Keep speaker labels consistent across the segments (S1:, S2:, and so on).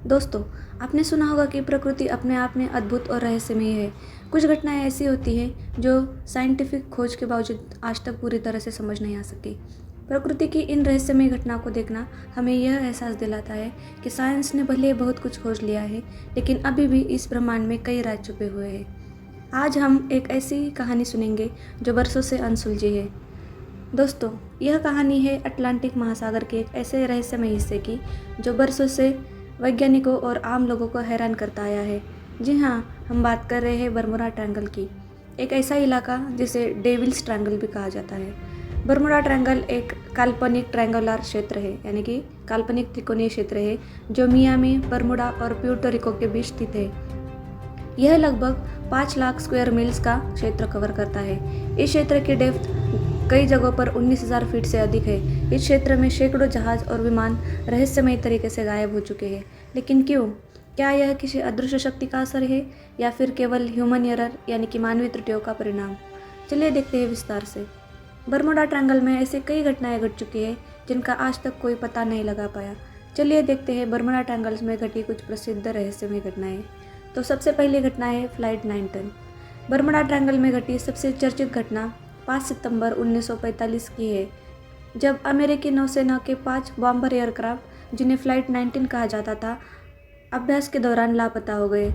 S1: दोस्तों, आपने सुना होगा कि प्रकृति अपने आप में अद्भुत और रहस्यमयी है। कुछ घटनाएं ऐसी होती हैं जो साइंटिफिक खोज के बावजूद आज तक पूरी तरह से समझ नहीं आ सकी। प्रकृति की इन रहस्यमयी घटनाओं को देखना हमें यह एहसास दिलाता है कि साइंस ने भले बहुत कुछ खोज लिया है, लेकिन अभी भी इस ब्रह्मांड में कई राज छुपे हुए हैं। आज हम एक ऐसी कहानी सुनेंगे जो बरसों से अनसुलझी है। दोस्तों, यह कहानी है अटलांटिक महासागर के एक ऐसे रहस्यमय हिस्से की जो बरसों से वैज्ञानिकों और आम लोगों को हैरान करता आया है। जी हाँ, हम बात कर रहे हैं बर्मुडा ट्रायंगल की, एक ऐसा इलाका जिसे डेविल्स ट्रायंगल भी कहा जाता है। बर्मुडा ट्रायंगल एक काल्पनिक ट्रायंगुलर क्षेत्र है, यानी कि काल्पनिक त्रिकोणीय क्षेत्र है जो मियामी, बर्मुडा और प्यूर्टो रिको के बीच स्थित है। यह लगभग 5 लाख स्क्वायर मील्स का क्षेत्र कवर करता है। इस क्षेत्र की डेप्थ कई जगहों पर 19,000 फीट से अधिक है। इस क्षेत्र में सैकड़ों जहाज और विमान रहस्यमय तरीके से गायब हो चुके हैं। लेकिन क्यों? क्या यह किसी अदृश्य शक्ति का असर है या फिर केवल ह्यूमन एरर यानी कि मानवीय त्रुटियों का परिणाम? चलिए देखते हैं विस्तार से। बर्मुडा ट्रायंगल में ऐसे कई घटनाएं घट चुकी है जिनका आज तक कोई पता नहीं लगा पाया। चलिए देखते हैं बर्मुडा ट्रायंगल्स में घटी कुछ प्रसिद्ध रहस्यमय घटनाएं। तो सबसे पहली घटना है फ्लाइट 19। बर्मुडा ट्रायंगल में घटी सबसे चर्चित घटना 5 सितंबर 1945 की है, जब अमेरिकी नौसेना के 5 बॉम्बर एयरक्राफ्ट, जिन्हें फ्लाइट 19 कहा जाता था, अभ्यास के दौरान लापता हो गए।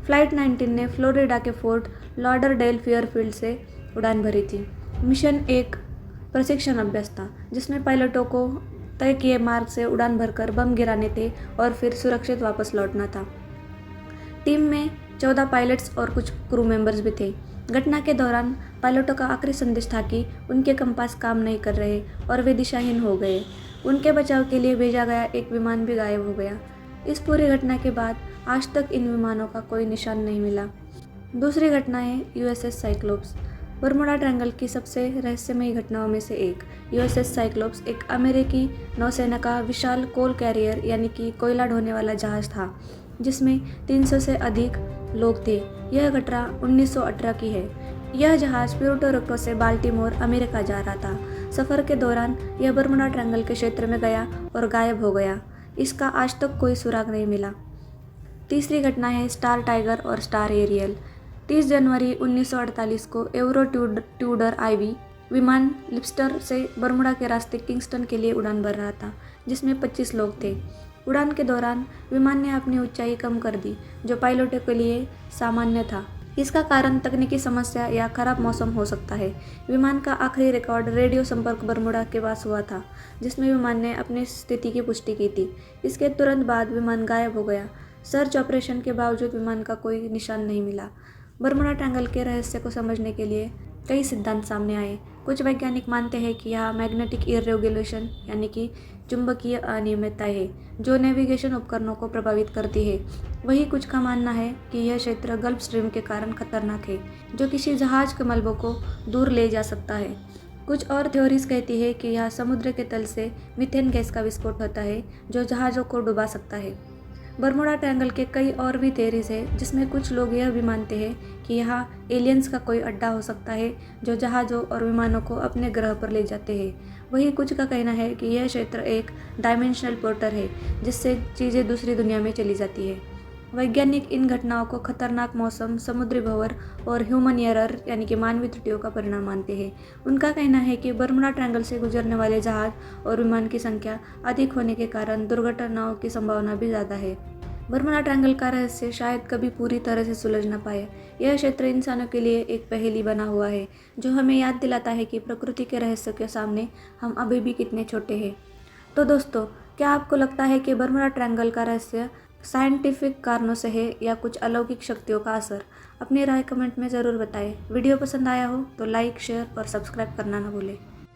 S1: फ्लाइट 19 ने फ्लोरिडा के फोर्ट लॉडरडेल एयरफील्ड से उड़ान भरी थी। मिशन एक प्रशिक्षण अभ्यास था जिसमें पायलटों को तय किए मार्ग से उड़ान भरकर बम गिराने थे और फिर सुरक्षित वापस लौटना था। टीम में 14 पायलट्स और कुछ क्रू मेंबर्स भी थे। घटना के दौरान पायलटों का आखिरी संदेश था कि उनके कंपास काम नहीं कर रहे और वे दिशाहीन हो गए। उनके बचाव के लिए भेजा गया एक विमान भी गायब हो गया। इस पूरी घटना के बाद आज तक इन विमानों का कोई निशान नहीं मिला। दूसरी घटना है यूएसएस साइक्लोप्स। बर्मुडा ट्रायंगल की सबसे रहस्यमयी घटनाओं में से एक यूएसएस साइक्लोप्स एक अमेरिकी नौसेना का विशाल कोल कैरियर यानी कि कोयला ढोने वाला जहाज था, जिसमें 300 से अधिक लोग थे। यह घटना 1918 की है। यह जहाज प्यूर्टो रिको से बाल्टीमोर, अमेरिका जा रहा था। सफ़र के दौरान यह बर्मुडा ट्रायंगल के क्षेत्र में गया और गायब हो गया। इसका आज तक कोई सुराग नहीं मिला। तीसरी घटना है स्टार टाइगर और स्टार एरियल। 30 जनवरी 1948 को एवरो ट्यूडर आईवी विमान लिपस्टर से बर्मुडा के रास्ते किंगस्टन के लिए उड़ान भर रहा था, जिसमें 25 लोग थे। उड़ान के दौरान विमान ने अपनी ऊंचाई कम कर दी, जो पायलटों के लिए सामान्य था। इसका कारण तकनीकी समस्या या खराब मौसम हो सकता है। विमान का आखिरी रिकॉर्ड रेडियो संपर्क बर्मुडा के पास हुआ था, जिसमें विमान ने अपनी स्थिति की पुष्टि की थी। इसके तुरंत बाद विमान गायब हो गया। सर्च ऑपरेशन के बावजूद विमान का कोई निशान नहीं मिला। बर्मुडा ट्रायंगल के रहस्य को समझने के लिए कई सिद्धांत सामने आए। कुछ वैज्ञानिक मानते हैं कि यहाँ मैग्नेटिक इरेगुलेशन यानी कि चुंबकीय अनियमितता है, जो नेविगेशन उपकरणों को प्रभावित करती है। वहीं कुछ का मानना है कि यह क्षेत्र गल्फ स्ट्रीम के कारण खतरनाक है, जो किसी जहाज के मलबों को दूर ले जा सकता है। कुछ और थ्योरीज कहती है कि यहाँ समुद्र के तल से मीथेन गैस का विस्फोट होता है, जो जहाज़ों को डुबा सकता है। बर्मुडा ट्रायंगल के कई और भी थ्योरीज है, जिसमें कुछ लोग यह भी मानते हैं कि यहाँ एलियंस का कोई अड्डा हो सकता है, जो जहाज़ों और विमानों को अपने ग्रह पर ले जाते हैं। वहीं कुछ का कहना है कि यह क्षेत्र एक डायमेंशनल पोर्टल है, जिससे चीज़ें दूसरी दुनिया में चली जाती है। वैज्ञानिक इन घटनाओं को खतरनाक मौसम, समुद्री भंवर और ह्यूमन एरर यानी कि मानवीय त्रुटियों का परिणाम मानते हैं। उनका कहना है कि बर्मुडा ट्रायंगल से गुजरने वाले जहाज और विमान की संख्या अधिक होने के कारण दुर्घटनाओं की संभावना भी ज़्यादा है। बर्मुडा ट्रायंगल का रहस्य शायद कभी पूरी तरह से सुलझ न पाए। यह क्षेत्र इंसानों के लिए एक पहेली बना हुआ है, जो हमें याद दिलाता है कि प्रकृति के रहस्य के सामने हम अभी भी कितने छोटे हैं। तो दोस्तों, क्या आपको लगता है कि बर्मुडा ट्रायंगल का रहस्य साइंटिफिक कारणों से है या कुछ अलौकिक शक्तियों का असर? अपनी राय कमेंट में ज़रूर बताएं। वीडियो पसंद आया हो तो लाइक, शेयर और सब्सक्राइब करना न भूलें।